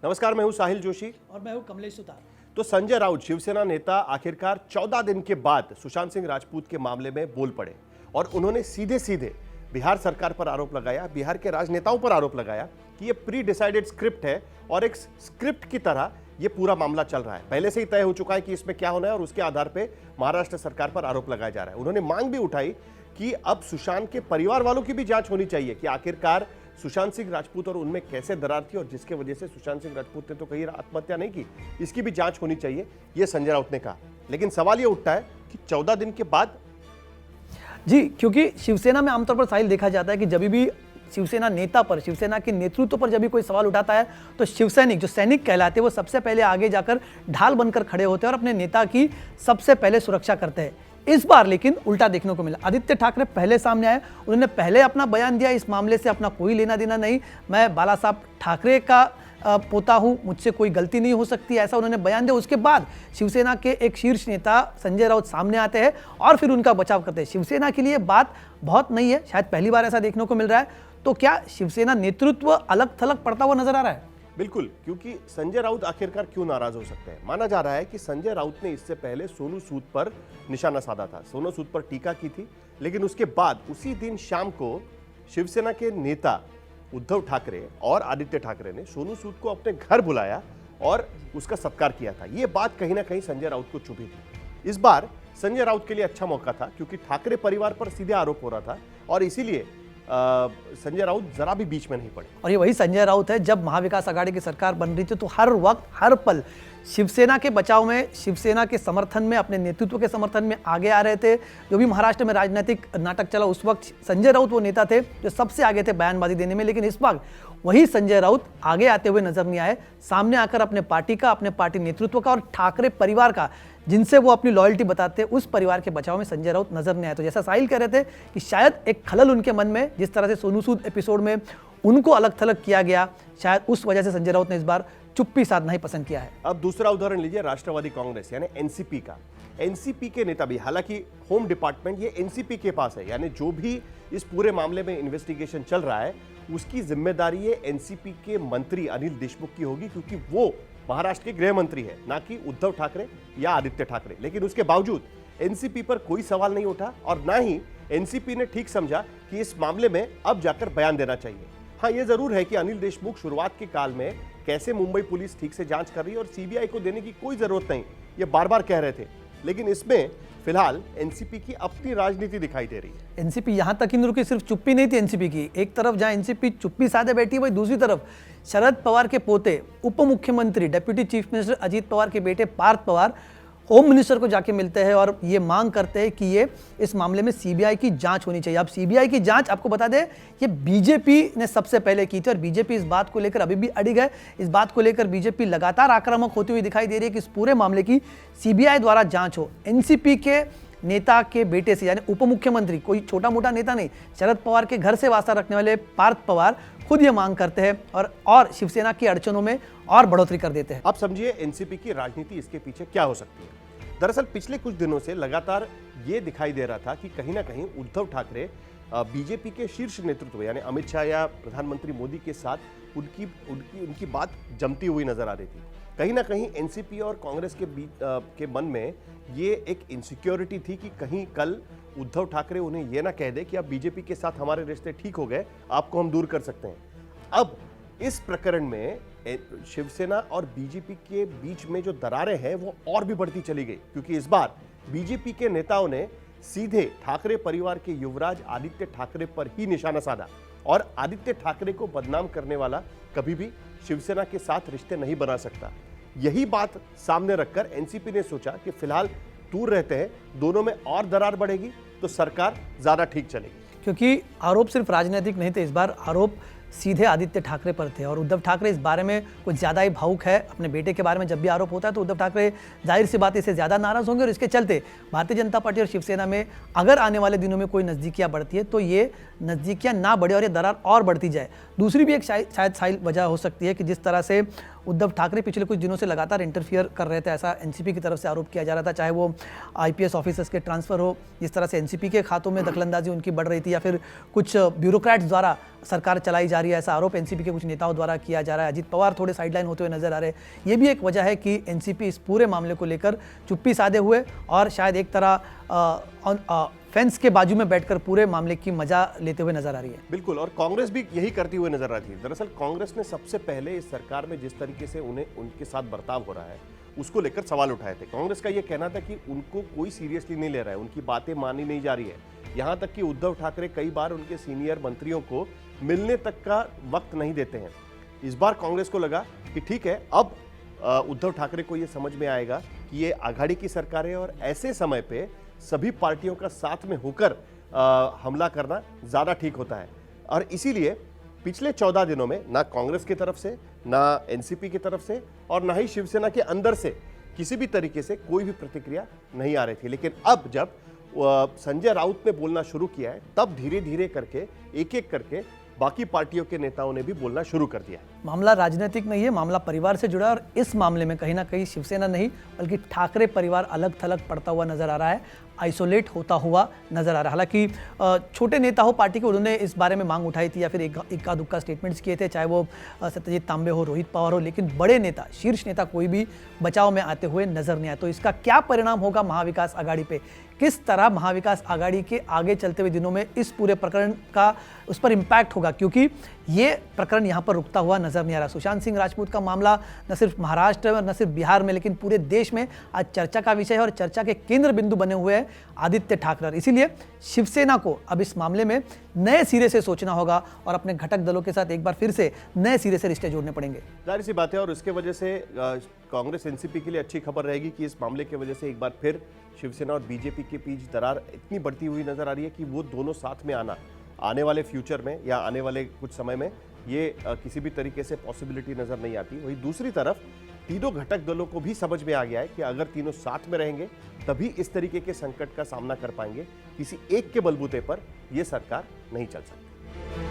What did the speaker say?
नमस्कार, मैं हूं साहिल जोशी और मैं हूं कमलेश सुतार। तो संजय राउत शिवसेना नेता आखिरकार 14 दिन के बाद सुशांत सिंह राजपूत के मामले में बोल पड़े और उन्होंने सीधे सीधे बिहार सरकार पर आरोप लगाया, बिहार के राजनेताओं पर आरोप लगाया कि ये प्री डिसाइडेड स्क्रिप्ट है और एक स्क्रिप्ट की तरह ये पूरा मामला चल रहा है। पहले से ही तय हो चुका है कि इसमें क्या होना है और उसके आधार पर महाराष्ट्र सरकार पर आरोप लगाया जा रहा है। उन्होंने मांग भी उठाई कि अब सुशांत के परिवार वालों की भी जांच होनी चाहिए कि आखिरकार सुशांत सिंह राजपूत और उनमें कैसे दरार थी और जिसके वजह से सुशांत सिंह राजपूत ने तो कहीं आत्महत्या नहीं की, इसकी भी जांच होनी चाहिए, ये संजय राउत ने कहा। लेकिन सवाल ये उठता है कि 14 दिन के बाद जी, क्योंकि शिवसेना में आमतौर पर साहिल देखा जाता है कि जब भी शिवसेना नेता पर, शिवसेना के नेतृत्व पर जब भी कोई सवाल उठाता है तो शिवसैनिक, जो सैनिक कहलाते हैं, वो सबसे पहले आगे जाकर ढाल बनकर खड़े होते हैं और अपने नेता की सबसे पहले सुरक्षा करते हैं। इस बार लेकिन उल्टा देखने को मिला। आदित्य ठाकरे पहले सामने आए, उन्होंने पहले अपना बयान दिया, इस मामले से अपना कोई लेना देना नहीं, मैं बाला साहब ठाकरे का पोता हूं, मुझसे कोई गलती नहीं हो सकती, ऐसा उन्होंने बयान दिया। उसके बाद शिवसेना के एक शीर्ष नेता संजय राउत सामने आते हैं और फिर उनका बचाव करते हैं। शिवसेना के लिए बात बहुत नई है, शायद पहली बार ऐसा देखने को मिल रहा है। तो क्या शिवसेना नेतृत्व अलग थलग पड़ता हुआ नजर आ रहा है? बिल्कुल, क्योंकि संजय राउत आखिरकार क्यों नाराज हो सकते हैं। माना जा रहा है कि संजय राउत ने इससे पहले सोनू सूद पर निशाना साधा था, सोनू सूद पर टीका की थी, लेकिन उसके बाद उसी दिन शाम को शिवसेना के नेता उद्धव ठाकरे और आदित्य ठाकरे ने सोनू सूद को अपने घर बुलाया और उसका सत्कार किया था। यह बात कहीं ना कहीं संजय राउत को चुभी थी। इस बार संजय राउत के लिए अच्छा मौका था क्योंकि ठाकरे परिवार पर सीधे आरोप हो रहा था और इसीलिए संजय राउत जरा भी बीच में नहीं पड़े। और ये वही संजय राउत है, जब महाविकास आघाड़ी की सरकार बन रही थी तो हर वक्त हर पल शिवसेना के बचाव में, शिवसेना के समर्थन में, अपने नेतृत्व के समर्थन में आगे आ रहे थे। जो भी महाराष्ट्र में राजनीतिक नाटक चला उस वक्त संजय राउत वो नेता थे जो सबसे आगे थे बयानबाजी देने में। लेकिन इस बार वही संजय राउत आगे आते हुए नजर नहीं आए, सामने आकर अपने पार्टी का, अपने पार्टी नेतृत्व का और ठाकरे परिवार का, जिनसे वो अपनी लॉयल्टी बताते हैं, उस परिवार के बचाव में संजय राउत नजर नहीं आए। तो जैसा साहिल कह रहे थे कि शायद एक खलल उनके मन में, जिस तरह से सोनू सूद एपिसोड में उनको अलग थलग किया गया, शायद उस वजह से संजय राउत ने इस बार चुप्पी साधना ही पसंद किया है। अब दूसरा उदाहरण लीजिए राष्ट्रवादी कांग्रेस यानी एनसीपी का। एनसीपी के नेता भी, हालांकि होम डिपार्टमेंट ये एनसीपी के पास है, यानी जो भी इस पूरे मामले में इन्वेस्टिगेशन चल रहा है उसकी जिम्मेदारी ये एनसीपी के मंत्री अनिल देशमुख की होगी, क्योंकि वो महाराष्ट्र के गृह मंत्री है, ना कि उद्धव ठाकरे या आदित्य ठाकरे। लेकिन उसके बावजूद एनसीपी पर कोई सवाल नहीं उठा और ना ही एनसीपी ने ठीक समझा कि इस मामले में अब जाकर बयान देना चाहिए। हाँ, यह जरूर है कि अनिल देशमुख शुरुआत के काल में कैसे मुंबई पुलिस ठीक से जांच कर रही है और सीबीआई को देने की कोई जरूरत नहीं, ये बार बार कह रहे थे। लेकिन इसमें फिलहाल एनसीपी की अपनी राजनीति दिखाई दे रही है। एनसीपी यहां तक ही रुकी, सिर्फ चुप्पी नहीं थी एनसीपी की। एक तरफ जहां एनसीपी चुप्पी साधे बैठी, वही दूसरी तरफ शरद पवार के पोते, उप मुख्यमंत्री, deputy chief minister Ajit Pawar के बेटे पार्थ पवार होम मिनिस्टर को जाके मिलते हैं और ये मांग करते हैं कि ये इस मामले में सीबीआई की जांच होनी चाहिए। अब सीबीआई की जांच, आपको बता दें, ये बीजेपी ने सबसे पहले की थी और बीजेपी इस बात को लेकर अभी भी अड़िग है। इस बात को लेकर बीजेपी लगातार आक्रामक होती हुई दिखाई दे रही है कि इस पूरे मामले की सीबीआई द्वारा जांच हो। एनसीपी के नेता के बेटे से, यानी उप मुख्यमंत्री, कोई छोटा मोटा नेता नहीं, शरद पवार के घर से वास्ता रखने वाले पार्थ पवार खुद ये मांग करते हैं और शिवसेना की अड़चनों में और बढ़ोतरी कर देते हैं। अब समझिए एनसीपी की राजनीति इसके पीछे क्या हो सकती है। दरअसल पिछले कुछ दिनों से लगातार ये दिखाई दे रहा था कि कहीं ना कहीं उद्धव ठाकरे बीजेपी के शीर्ष नेतृत्व यानी अमित शाह या प्रधानमंत्री मोदी के साथ उनकी बात जमती हुई नजर आ रही थी। कहीं ना कहीं एनसीपी और कांग्रेस के मन में ये एक इनसिक्योरिटी थी कि कहीं कल उद्धव ठाकरे उन्हें यह ना कह दे कि अब बीजेपी के साथ हमारे रिश्ते ठीक हो गए, आपको हम दूर कर सकते हैं। अब इस प्रकरण में शिवसेना और बीजेपी के बीच में जो दरारें हैं वो और भी बढ़ती चली गई, क्योंकि इस बार बीजेपी के नेताओं ने सीधे ठाकरे परिवार के युवराज आदित्य ठाकरे पर ही निशाना साधा और आदित्य ठाकरे को बदनाम करने वाला कभी भी शिवसेना के साथ रिश्ते नहीं बना सकता। यही बात सामने रखकर एनसीपी ने सोचा कि फिलहाल दूर रहते हैं, दोनों में और दरार बढ़ेगी तो सरकार ज्यादा ठीक चलेगी। क्योंकि आरोप सिर्फ राजनीतिक नहीं थे, इस बार आरोप सीधे आदित्य ठाकरे पर थे और उद्धव ठाकरे इस बारे में कुछ ज़्यादा ही भावुक है। अपने बेटे के बारे में जब भी आरोप होता है तो उद्धव ठाकरे जाहिर सी बात इससे ज़्यादा नाराज़ होंगे और इसके चलते भारतीय जनता पार्टी और शिवसेना में अगर आने वाले दिनों में कोई नज़दीकियाँ बढ़ती है तो ये नज़दीकियाँ ना बढ़े और ये दरार और बढ़ती जाए। दूसरी भी एक शायद वजह हो सकती है कि जिस तरह से उद्धव ठाकरे पिछले कुछ दिनों से लगातार इंटरफियर कर रहे थे, ऐसा एनसीपी की तरफ से आरोप किया जा रहा था। चाहे वो आईपीएस ऑफिसर्स के ट्रांसफर हो, जिस तरह से एनसीपी के खातों में दखलंदाजी उनकी बढ़ रही थी, या फिर कुछ ब्यूरोक्रेट्स द्वारा सरकार चलाई जा रही है, ऐसा आरोप एनसीपी के कुछ नेताओं द्वारा किया जा रहा है। अजीत पवार थोड़े साइडलाइन होते हुए नजर आ रहे हैं। ये भी एक वजह है कि एनसीपी इस पूरे मामले को लेकर चुप्पी साधे हुए और शायद एक तरह फेंस के बाजू में बैठकर पूरे मामले की मजा लेते हुए नजर आ रही है। बिल्कुल, और कांग्रेस भी यही करती हुई नजर आती है। दरअसल कांग्रेस ने सबसे पहले इस सरकार में जिस तरीके से उनके साथ बर्ताव हो रहा है उसको लेकर सवाल उठाए थे। कांग्रेस का यह कहना था कि उनको कोई सीरियसली नहीं ले रहा है, उनकी बातें मानी नहीं जा रही है। यहां तक कि उद्धव ठाकरे कई बार उनके सीनियर मंत्रियों को मिलने तक का वक्त नहीं देते हैं। इस बार कांग्रेस को लगा कि ठीक है, अब उद्धव ठाकरे को यह समझ में आएगा कि ये आघाड़ी की सरकार है और ऐसे समय पे सभी पार्टियों का साथ में होकर हमला करना ज्यादा ठीक होता है। और इसीलिए पिछले 14 दिनों में ना कांग्रेस की तरफ से, ना एनसीपी की तरफ से और ना ही शिवसेना के अंदर से किसी भी तरीके से कोई भी प्रतिक्रिया नहीं आ रही थी। लेकिन अब जब संजय राउत ने बोलना शुरू किया है, तब धीरे धीरे करके एक एक करके बाकी पार्टियों के नेताओं ने भी बोलना शुरू कर दिया है। मामला राजनीतिक नहीं है, मामला परिवार से जुड़ा है और इस मामले में कहीं ना कहीं शिवसेना नहीं बल्कि ठाकरे परिवार अलग थलग पड़ता हुआ नजर आ रहा है, आइसोलेट होता हुआ नजर आ रहा है। हालांकि छोटे नेता हो पार्टी के, उन्होंने इस बारे में मांग उठाई थी या फिर इक्का दुक्का स्टेटमेंट्स किए थे, चाहे वो सत्यजीत तांबे हो, रोहित पवार हो, लेकिन बड़े नेता, शीर्ष नेता कोई भी बचाव में आते हुए नजर नहीं आए। तो इसका क्या परिणाम होगा महाविकास आघाड़ी पे, किस तरह महाविकास आघाड़ी के आगे चलते हुए दिनों में इस पूरे प्रकरण का उस पर इम्पैक्ट होगा, क्योंकि ये प्रकरण यहाँ पर रुकता हुआ नजर नहीं आ रहा। सुशांत सिंह राजपूत का मामला न सिर्फ महाराष्ट्र में, न सिर्फ बिहार में, लेकिन पूरे देश में आज चर्चा का विषय है और चर्चा के केंद्र बिंदु बने हुए हैं आदित्य ठाकरे। इसीलिए शिवसेना को अब इस मामले में नए सिरे से सोचना होगा और अपने घटक दलों के साथ एक बार फिर से नए सिरे से रिश्ते जोड़ने पड़ेंगे। जाहिर सी बात है, और इसके वजह से कांग्रेस एनसीपी के लिए अच्छी खबर रहेगी कि इस मामले की वजह से एक बार फिर शिवसेना और बीजेपी के बीच दरार इतनी बढ़ती हुई नजर आ रही है कि वो दोनों साथ में आने वाले फ्यूचर में या आने वाले कुछ समय में ये किसी भी तरीके से पॉसिबिलिटी नजर नहीं आती। वहीं दूसरी तरफ तीनों घटक दलों को भी समझ में आ गया है कि अगर तीनों साथ में रहेंगे तभी इस तरीके के संकट का सामना कर पाएंगे। किसी एक के बलबूते पर यह सरकार नहीं चल सकती।